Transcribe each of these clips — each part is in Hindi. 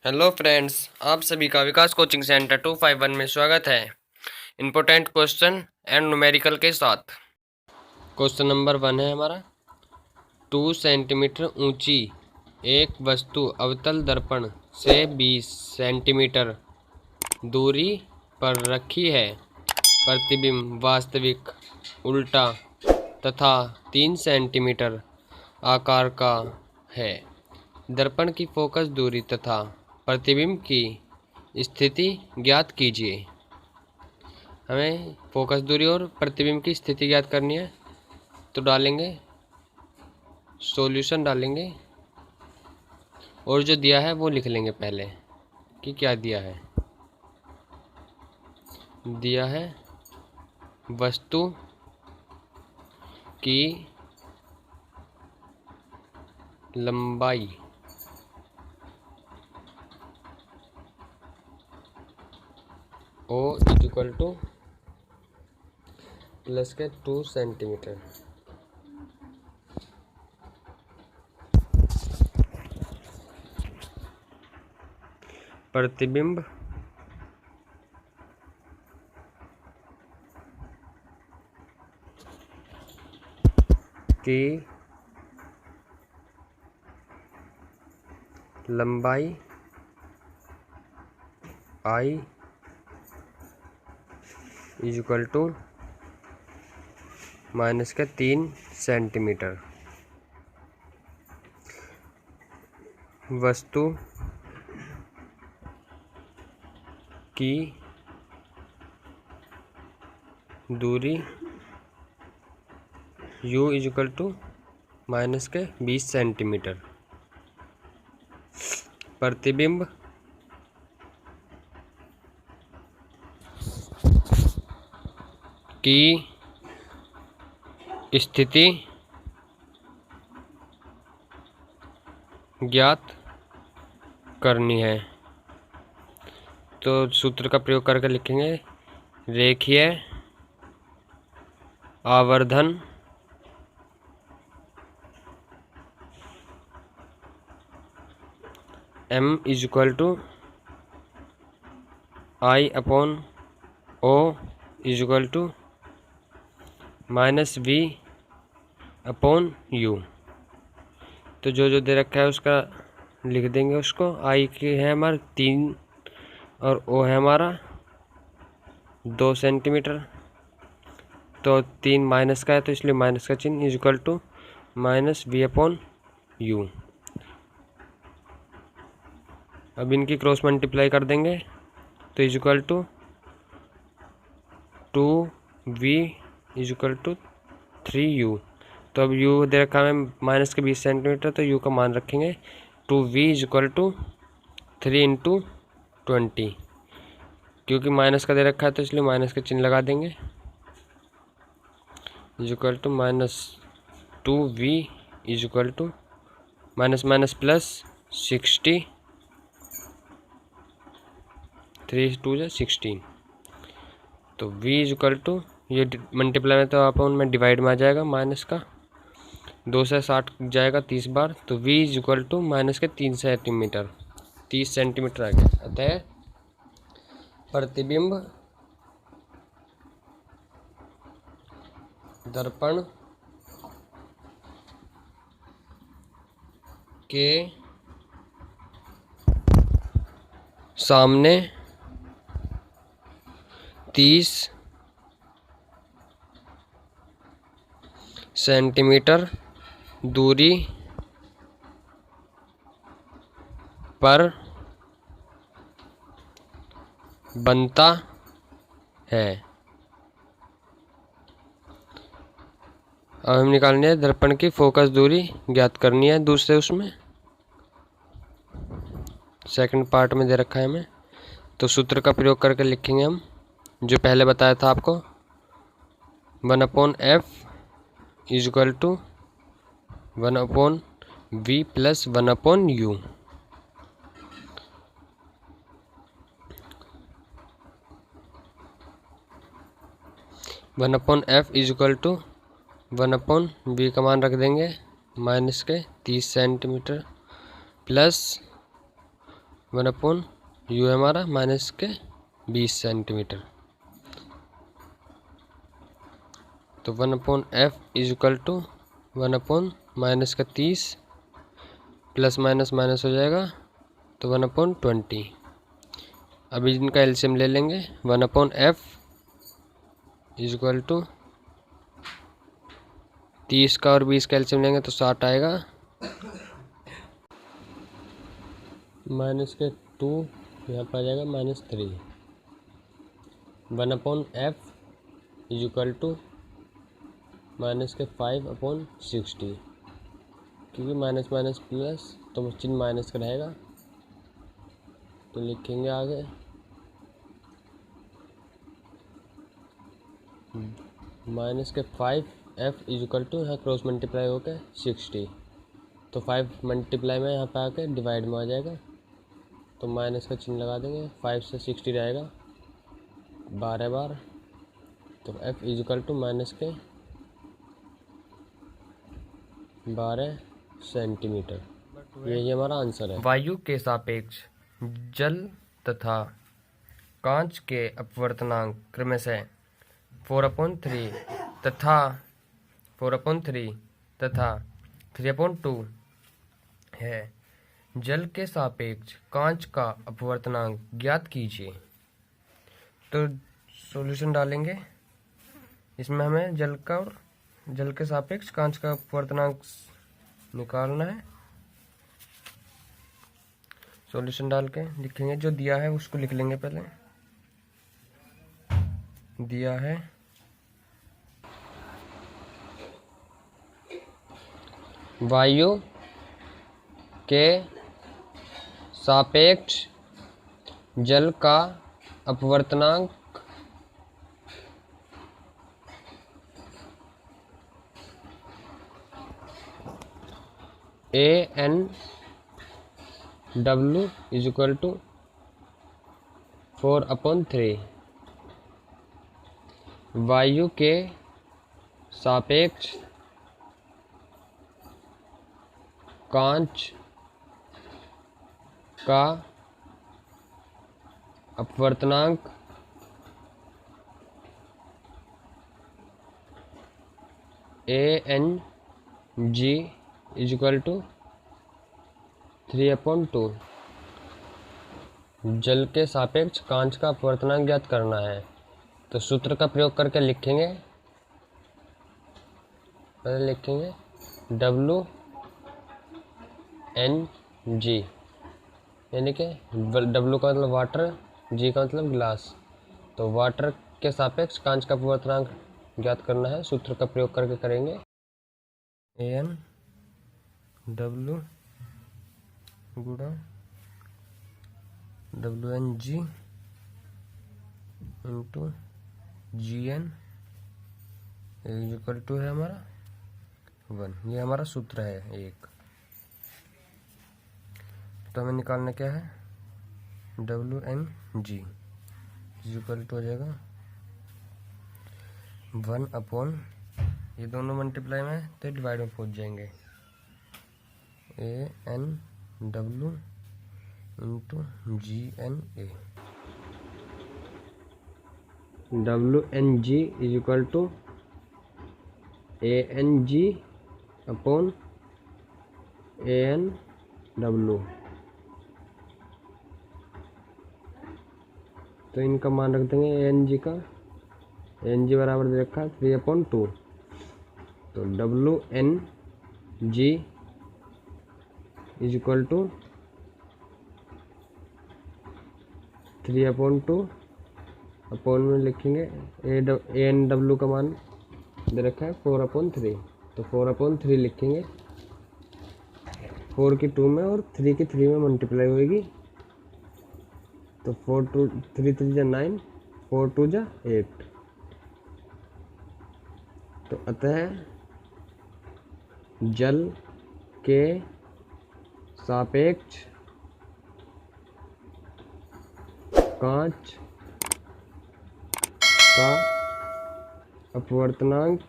हेलो फ्रेंड्स, आप सभी का विकास कोचिंग सेंटर 251 में स्वागत है। इम्पोर्टेंट क्वेश्चन एंड न्यूमेरिकल के साथ। क्वेश्चन नंबर 1 है हमारा। 2 सेंटीमीटर ऊंची एक वस्तु अवतल दर्पण से 20 सेंटीमीटर दूरी पर रखी है। प्रतिबिंब वास्तविक, उल्टा तथा 3 सेंटीमीटर आकार का है। दर्पण की फोकस दूरी तथा प्रतिबिंब की स्थिति ज्ञात कीजिए। हमें फोकस दूरी और प्रतिबिंब की स्थिति ज्ञात करनी है, तो डालेंगे सॉल्यूशन डालेंगे और जो दिया है वो लिख लेंगे पहले कि क्या दिया है। दिया है वस्तु की लंबाई ओ इक्वल टू प्लस के 2 सेंटीमीटर। प्रतिबिंब की लंबाई आई इक्वल टू माइनस के 3 सेंटीमीटर। वस्तु की दूरी u इक्वल टू माइनस के 20 सेंटीमीटर। प्रतिबिंब की स्थिति ज्ञात करनी है, तो सूत्र का प्रयोग करके लिखेंगे रेखीय आवर्धन m equal to I upon O equal to minus V upon U. तो जो दे रखा है उसका लिख देंगे उसको। आई की है हमारा 3 और ओ है हमारा 2 सेंटीमीटर। तो 3 माइनस का है तो इसलिए माइनस का चिन्ह equal to minus V upon U. अब इनकी क्रॉस मल्टीप्लाई कर देंगे तो equal to 2v equal to 3u। तो अब u दे रखा है माइनस के 20 सेंटीमीटर, तो u का मान रखेंगे 2v इक्वल टू 3 इंटू 20। क्योंकि माइनस का दे रखा है तो इसलिए माइनस का चिन्ह लगा देंगे equal to minus 2v equal to minus minus plus 60, 3 2 16। तो v इक्वल टू ये मल्टीप्लाई में तो अपन में डिवाइड में आ जाएगा, माइनस का 2 से 60 जाएगा 30 बार, तो v इक्वल टू माइनस के 3 सेंटीमीटर 30 सेंटीमीटर आ गया। अतः प्रतिबिंब दर्पण के सामने 30 सेंटीमीटर दूरी पर बनता है। अब हम निकालनी है दर्पण की फोकस दूरी ज्ञात करनी है। दूसरे उसमें सेकंड पार्ट में दे रखा है हमें, तो सूत्र का प्रयोग करके लिखेंगे हम जो पहले बताया था आपको। 1/f equal to 1/v plus 1/u। One upon F equal to 1/v का मान रख देंगे माइनस के 30 सेंटीमीटर प्लस 1/u है हमारा माइनस के 20 सेंटीमीटर। तो 1/f इज इक्वल टू 1/माइनस का 30 प्लस माइनस माइनस हो जाएगा तो 1/20। अभी इनका एलसीएम ले लेंगे। 1/f इज इक्वल टू 30 का और 20 का एलसीएम लेंगे तो 60 आएगा, माइनस के 2 यहाँ पर आ जाएगा -3। 1/f is equal to minus के 5/60, क्योंकि माइनस माइनस प्लस तो चिन्ह माइनस का रहेगा, तो लिखेंगे आगे माइनस के 5f इज इक्वल टू यहाँ क्रॉस मल्टीप्लाई होकर 60, तो 5 मल्टीप्लाई में यहाँ पे आके डिवाइड में आ जाएगा, तो माइनस का चिन्ह लगा देंगे। 5 से 60 रहेगा 12 बार, तो f is equal to minus के 12 सेंटीमीटर। यही हमारा आंसर है। वायु के सापेक्ष जल तथा कांच के अपवर्तनांक क्रमशः 4/3 तथा 3/2 है। जल के सापेक्ष कांच का अपवर्तनांक ज्ञात कीजिए। तो सॉल्यूशन डालेंगे, इसमें हमें जल के सापेक्ष कांच का अपवर्तनांक निकालना है। सॉल्यूशन डाल के लिखेंगे, जो दिया है उसको लिख लेंगे। पहले दिया है वायु के सापेक्ष जल का अपवर्तनांक ANW इज इक्वल टू 4/3। वायु के सापेक्ष कांच का अपवर्तनांक ANG इज इक्वल टू 3/2। जल के सापेक्ष कांच का अपवर्तनांक ज्ञात करना है, तो सूत्र का प्रयोग करके लिखेंगे। पहले लिखेंगे WNG, यानी कि W का मतलब वाटर, G का मतलब ग्लास। तो वाटर के सापेक्ष कांच का अपवर्तनांक ज्ञात करना है, सूत्र का प्रयोग करके करेंगे। ANW गुणा WNG into GN equal to है हमारा 1। ये हमारा सूत्र है एक। तो हमें निकालना क्या है, WNG इक्वल टू हो जाएगा 1/, ये दोनों मल्टीप्लाई में तो डिवाइड में पहुंच जाएंगे। ANW into GNA। WNG is equal to ANG/ANW। तो इनका मान रख देंगे। ANG का ANG बराबर दे रखा है 3/2, तो WNG is equal to 3/2 upon में लिखेंगे। ANW का मान दे रखा है 4/3, तो 4/3 लिखेंगे। 4 की 2 में और 3 की 3 में मल्टीप्लाई होएगी, तो 4 2 3 3 जा 9, 4 2 जा 8। तो अतः जल के सापेक्ष कांच का अपवर्तनांक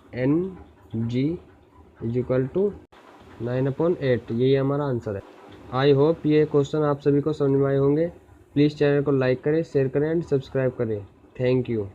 WNG इज इक्वल टू 9/8। यही हमारा आंसर है। आई होप ये क्वेश्चन आप सभी को समझ में आए होंगे। प्लीज़ चैनल को लाइक करें, शेयर करें एंड सब्सक्राइब करें। Thank you.